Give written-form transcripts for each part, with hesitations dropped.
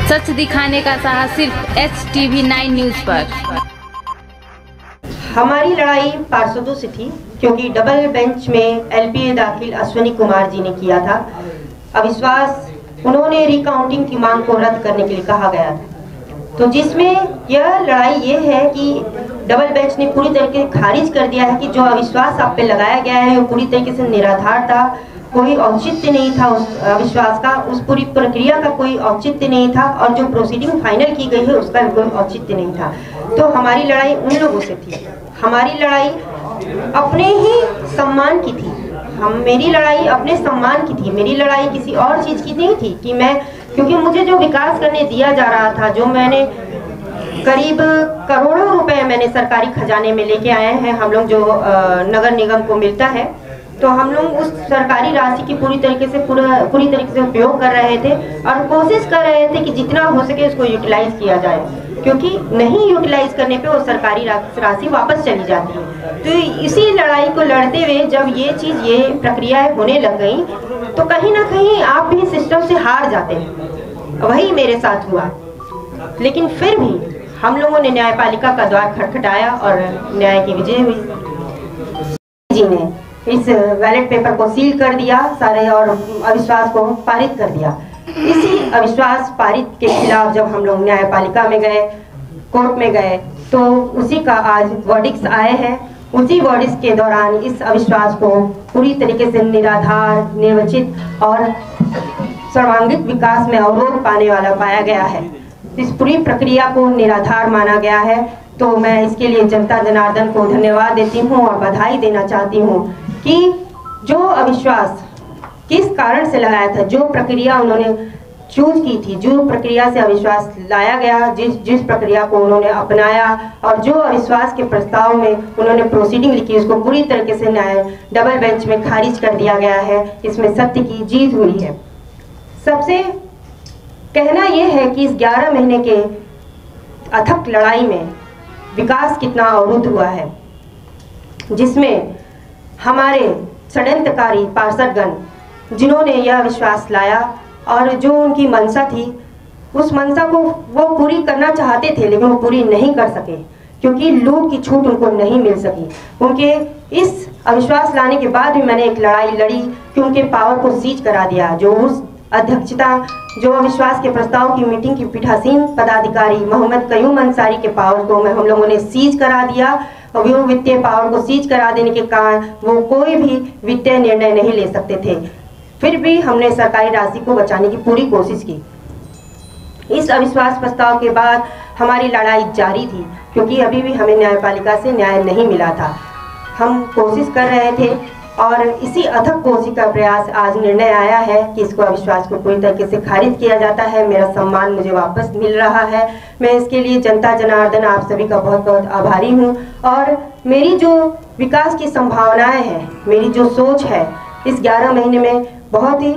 सच दिखाने का साहस सिर्फ HTV9 न्यूज पर। हमारी लड़ाई पार्षदों से थी, क्योंकि डबल बेंच में LPA दाखिल अश्विनी कुमार जी ने किया था। अविश्वास उन्होंने रिकाउंटिंग की मांग को रद्द करने के लिए कहा गया था, तो जिसमें यह लड़ाई ये है कि डबल बेंच ने पूरी तरीके से खारिज कर दिया है कि जो अविश्वास आप पे लगाया गया है वो पूरी तरीके से निराधार था, कोई औचित्य नहीं था उस अविश्वास का, उस पूरी प्रक्रिया का कोई औचित्य नहीं था, और जो प्रोसीडिंग फाइनल की गई है उसका कोई औचित्य नहीं था। तो हमारी लड़ाई उन लोगों से थी, हमारी लड़ाई अपने ही सम्मान की थी, मेरी लड़ाई अपने सम्मान की थी, मेरी लड़ाई किसी और चीज़ की नहीं थी कि मैं, क्योंकि मुझे जो विकास करने दिया जा रहा था, जो मैंने करीब करोड़ों रुपए मैंने सरकारी खजाने में लेके आए हैं, हम लोग जो नगर निगम को मिलता है, तो हम लोग उस सरकारी राशि की पूरी तरीके से उपयोग कर रहे थे और कोशिश कर रहे थे कि जितना हो सके उसको यूटिलाइज किया जाए, क्योंकि नहीं यूटिलाइज करने पे वो सरकारी राशि वापस चली जाती है। तो इसी लड़ाई को लड़ते हुए जब ये प्रक्रियाएं होने लग गई तो कहीं ना कहीं आप भी सिस्टम से हार जाते हैं। वही मेरे साथ हुआ, लेकिन फिर भी हम लोगों ने न्यायपालिका का द्वार खटखटाया और न्याय की विजय हुई। जी ने इस बैलेट पेपर को सील कर दिया सारे और अविश्वास को पारित कर दिया। इसी अविश्वास पारित के खिलाफ जब हम लोग न्यायपालिका में गए, कोर्ट में गए, तो उसी का आज वर्डिक्स आए हैं। उसी वर्डिक्स के दौरान इस अविश्वास को पूरी तरीके से निराधार, निर्वचित और सर्वांगीण विकास में अवरोध पाने वाला पाया गया है। इस पूरी प्रक्रिया को निराधार माना गया है। तो मैं इसके लिए जनता जनार्दन को धन्यवाद देती हूँ और बधाई देना चाहती हूँ कि जो अविश्वास किस कारण से लगाया था, जो प्रक्रिया उन्होंने चूज की थी, जो प्रक्रिया से अविश्वास लाया गया, जिस प्रक्रिया को उन्होंने अपनाया और जो अविश्वास के प्रस्ताव में उन्होंने प्रोसीडिंग लिखी, उसको पूरी तरीके से न्याय डबल बेंच में खारिज कर दिया गया है। इसमें सत्य की जीत हुई है। सबसे कहना यह है कि इस 11 महीने के अथक लड़ाई में विकास कितना अवरुद्ध हुआ है, जिसमें हमारे षड्यंत्रकारी पार्षदगण जिन्होंने यह विश्वास लाया और जो उनकी मंशा थी, उस मंशा को वो पूरी करना चाहते थे, लेकिन वो पूरी नहीं कर सके, क्योंकि लूट की छूट उनको नहीं मिल सकी। उनके इस अविश्वास लाने के बाद भी मैंने एक लड़ाई लड़ी कि उनके पावर को सीज करा दिया। जो उस अध्यक्षता, जो अविश्वास के प्रस्ताव की मीटिंग की पीठासीन पदाधिकारी मोहम्मद कयूम अंसारी के पावर को हम लोगों ने सीज करा दिया, और वो वित्तीय पावर को सीज करा देने के कारण वो कोई भी वित्तीय निर्णय नहीं ले सकते थे। फिर भी हमने सरकारी राशि को बचाने की पूरी कोशिश की। इस अविश्वास प्रस्ताव के बाद हमारी लड़ाई जारी थी, क्योंकि अभी भी हमें न्यायपालिका से न्याय नहीं मिला था। हम कोशिश कर रहे थे और इसी अथक कोशिश का प्रयास आज निर्णय आया है कि इसको अविश्वास को पूरी तरीके से खारिज किया जाता है। मेरा सम्मान मुझे वापस मिल रहा है। मैं इसके लिए जनता जनार्दन आप सभी का बहुत बहुत आभारी हूँ। और मेरी जो विकास की संभावनाएं हैं, मेरी जो सोच है, इस 11 महीने में बहुत ही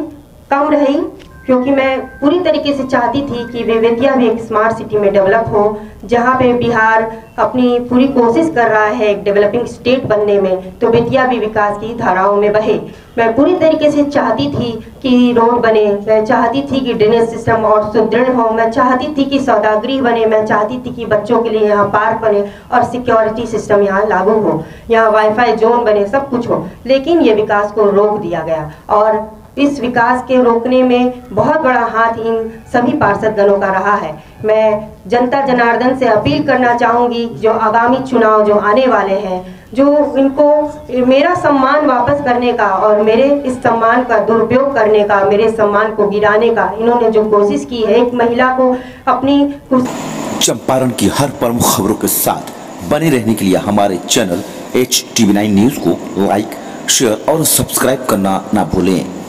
कम रही, क्योंकि मैं पूरी तरीके से चाहती थी कि बेतिया भी एक स्मार्ट सिटी में डेवलप हो, जहाँ पे बिहार अपनी पूरी कोशिश कर रहा है एक डेवलपिंग स्टेट बनने में, तो बेतिया भी विकास की धाराओं में बहे। मैं पूरी तरीके से चाहती थी कि रोड बने, मैं चाहती थी कि ड्रेनेज सिस्टम और सुदृढ़ हो, मैं चाहती थी कि सौदागृह बने, मैं चाहती थी कि बच्चों के लिए यहाँ पार्क बने और सिक्योरिटी सिस्टम यहाँ लागू हो, यहाँ वाईफाई जोन बने, सब कुछ हो। लेकिन ये विकास को रोक दिया गया, और इस विकास के रोकने में बहुत बड़ा हाथ इन सभी पार्षदगणों का रहा है। मैं जनता जनार्दन से अपील करना चाहूँगी, जो आगामी चुनाव जो आने वाले हैं, जो इनको मेरा सम्मान वापस करने का और मेरे इस सम्मान का दुरुपयोग करने का, मेरे सम्मान को गिराने का इन्होंने जो कोशिश की है, एक महिला को अपनी चंपारण की हर प्रमुख खबरों के साथ बने रहने के लिए हमारे चैनल HTV9 न्यूज को लाइक, शेयर और सब्सक्राइब करना ना भूलें।